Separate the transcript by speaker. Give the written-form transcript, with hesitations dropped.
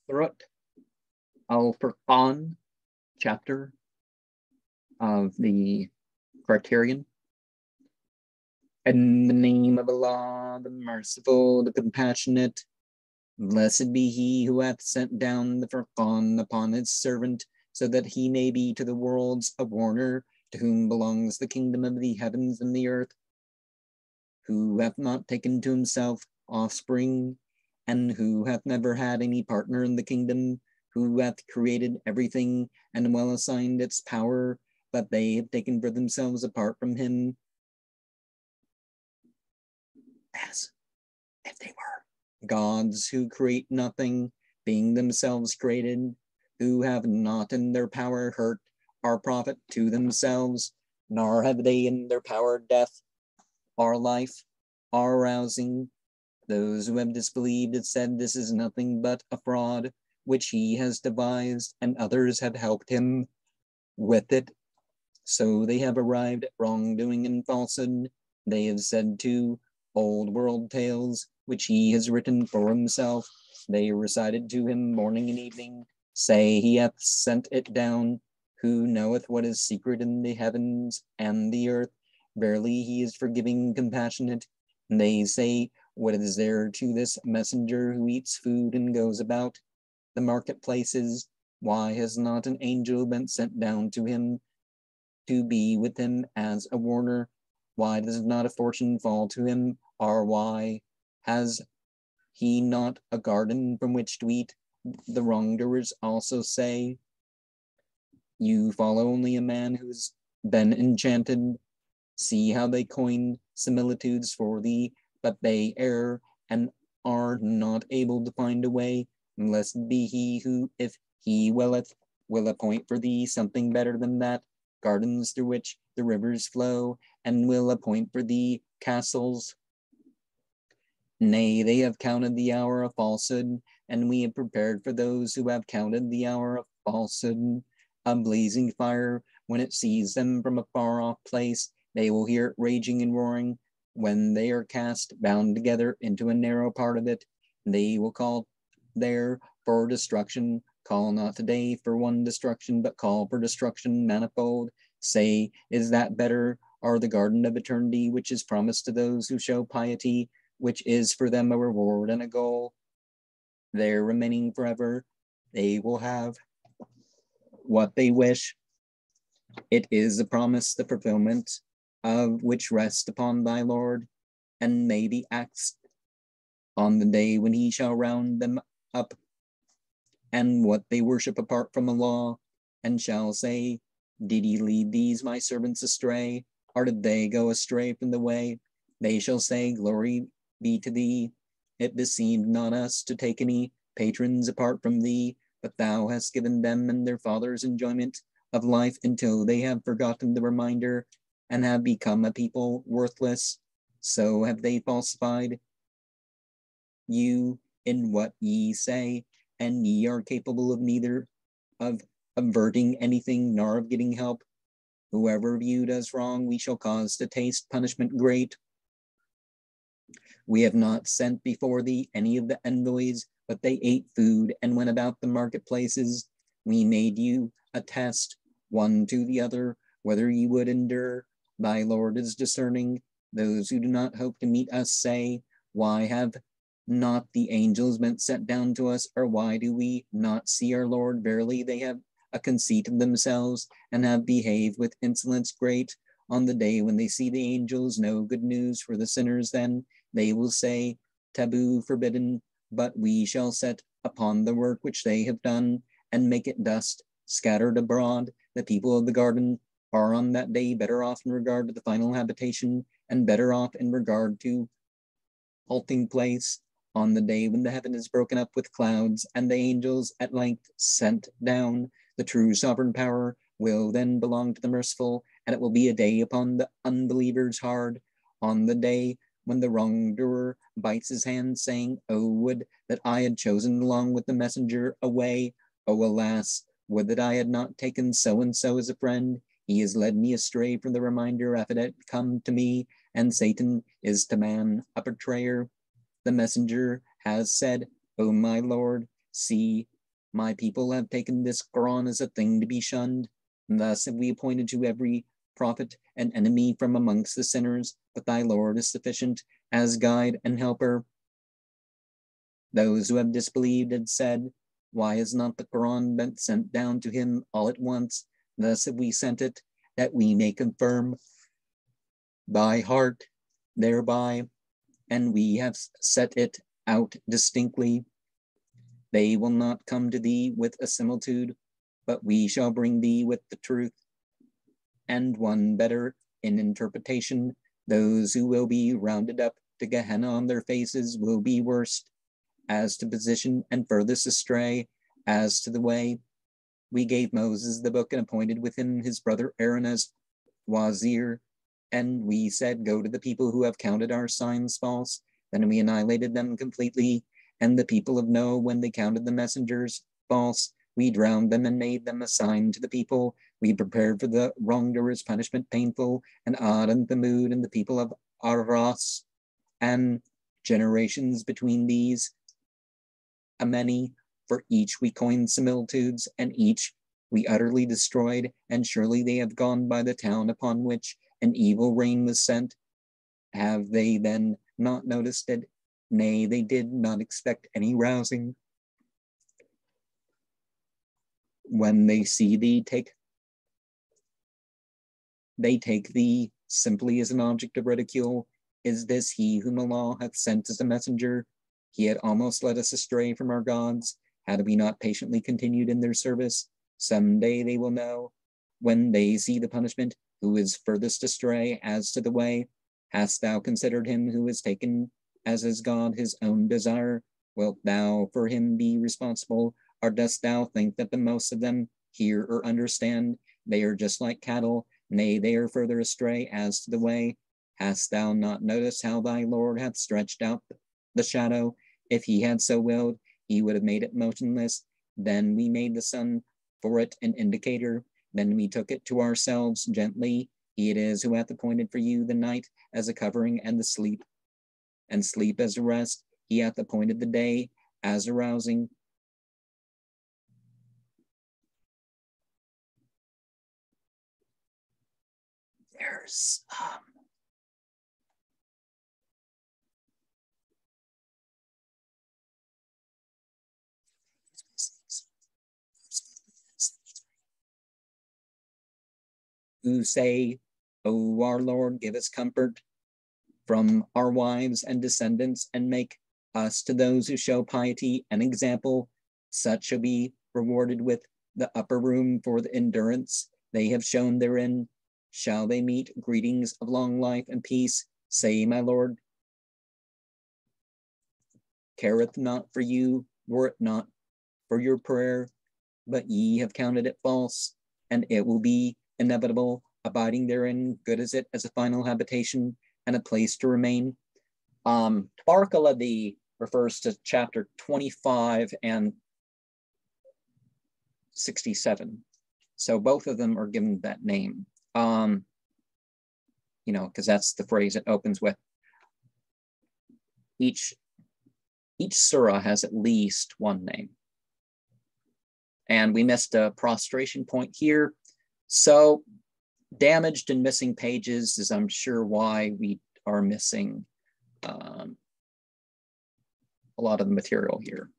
Speaker 1: Surat al-Furqan chapter of the Criterion. In the name of Allah, the Merciful, the Compassionate, blessed be he who hath sent down the Furqan upon his servant, so that he may be to the worlds a warner, to whom belongs the kingdom of the heavens and the earth, who hath not taken to himself offspring, and who hath never had any partner in the kingdom, who hath created everything and well assigned its power, but they have taken for themselves apart from him, as if they were gods who create nothing, being themselves created, who have not in their power hurt or profit to themselves, nor have they in their power death or life or rousing. Those who have disbelieved have said this is nothing but a fraud which he has devised, and others have helped him with it. So they have arrived at wrongdoing and falsehood. They have said to old world tales which he has written for himself. They recited to him morning and evening. Say he hath sent it down. Who knoweth what is secret in the heavens and the earth? Verily he is forgiving, compassionate. And they say, what is there to this messenger who eats food and goes about the marketplaces? Why has not an angel been sent down to him to be with him as a warner? Why does not a fortune fall to him? Or why has he not a garden from which to eat? The wrongdoers also say, you follow only a man who's been enchanted. See how they coin similitudes for thee, but they err and are not able to find a way. Blessed be he who, if he willeth, will appoint for thee something better than that, gardens through which the rivers flow, and will appoint for thee castles. Nay, they have counted the hour of falsehood, and we have prepared for those who have counted the hour of falsehood a blazing fire. When it sees them from a far off place, they will hear it raging and roaring. When they are cast, bound together into a narrow part of it, they will call there for destruction. Call not today for one destruction, but call for destruction manifold. Say, is that better? Or the garden of eternity, which is promised to those who show piety, which is for them a reward and a goal? There remaining forever, they will have what they wish. It is the promise, the fulfillment of which rest upon thy Lord, and may be axed on the day when he shall round them up, and what they worship apart from Allah, and shall say, did he lead these my servants astray, or did they go astray from the way? They shall say, glory be to thee. It beseemed not us to take any patrons apart from thee, but thou hast given them and their fathers enjoyment of life until they have forgotten the reminder and have become a people worthless. So have they falsified you in what ye say, and ye are capable of neither of averting anything nor of getting help. Whoever of you does wrong, we shall cause to taste punishment great. We have not sent before thee any of the envoys, but they ate food and went about the marketplaces. We made you a test, one to the other, whether ye would endure. Thy Lord is discerning. Those who do not hope to meet us say, why have not the angels been sent down to us, or why do we not see our Lord? Verily they have a conceit of themselves, and have behaved with insolence great. On the day when they see the angels, no good news for the sinners then. They will say, taboo forbidden, but we shall set upon the work which they have done, and make it dust, scattered abroad. The people of the garden are on that day better off in regard to the final habitation, and better off in regard to halting place. On the day when the heaven is broken up with clouds, and the angels at length sent down, the true sovereign power will then belong to the merciful, and it will be a day upon the unbelievers hard. On the day when the wrongdoer bites his hand, saying, oh, would that I had chosen along with the messenger a way. Oh, alas, would that I had not taken so-and-so as a friend. He has led me astray from the reminder of it had come to me, and Satan is to man a betrayer. The messenger has said, O my Lord, see, My people have taken this Qur'an as a thing to be shunned. And thus have we appointed to every prophet an enemy from amongst the sinners, but thy Lord is sufficient as guide and helper. Those who have disbelieved had said, why has not the Qur'an been sent down to him all at once? Thus have we sent it, that we may confirm thy heart thereby, and we have set it out distinctly. They will not come to thee with a similitude, but we shall bring thee with the truth, and one better in interpretation. Those who will be rounded up to Gehenna on their faces will be worst. As to position and furthest astray, as to the way, we gave Moses the book and appointed with him his brother Aaron as wazir. And we said, go to the people who have counted our signs false. Then we annihilated them completely. And the people of Noah, when they counted the messengers false, we drowned them and made them a sign to the people. We prepared for the wrongdoers punishment painful, and Ad and Thamud and the people of Aras, and generations between these, a many. For each we coined similitudes, and each we utterly destroyed, and surely they have gone by the town upon which an evil rain was sent. Have they then not noticed it? Nay, they did not expect any rousing. When they see thee, they take thee simply as an object of ridicule. Is this he whom Allah hath sent as a messenger? He had almost led us astray from our gods, had we not patiently continued in their service. Some day they will know, when they see the punishment, who is furthest astray as to the way. Hast thou considered him who is taken as his God his own desire? Wilt thou for him be responsible? Or dost thou think that the most of them hear or understand? They are just like cattle, nay, they are further astray as to the way. Hast thou not noticed how thy Lord hath stretched out the shadow? If he had so willed, he would have made it motionless. Then we made the sun for it an indicator. Then we took it to ourselves gently. He it is who hath appointed for you the night as a covering and sleep as a rest. He hath appointed the day as a rousing. There's who say, O our Lord, give us comfort from our wives and descendants, and make us to those who show piety an example. Such shall be rewarded with the upper room for the endurance they have shown therein. Shall they meet greetings of long life and peace? Say, my Lord, careth not for you, were it not for your prayer, but ye have counted it false, and it will be inevitable, abiding therein, good is it as a final habitation and a place to remain. Tabarak refers to chapter 25 and 67. So both of them are given that name. Because that's the phrase it opens with. Each surah has at least one name. And we missed a prostration point here. So damaged and missing pages is, I'm sure, why we are missing a lot of the material here.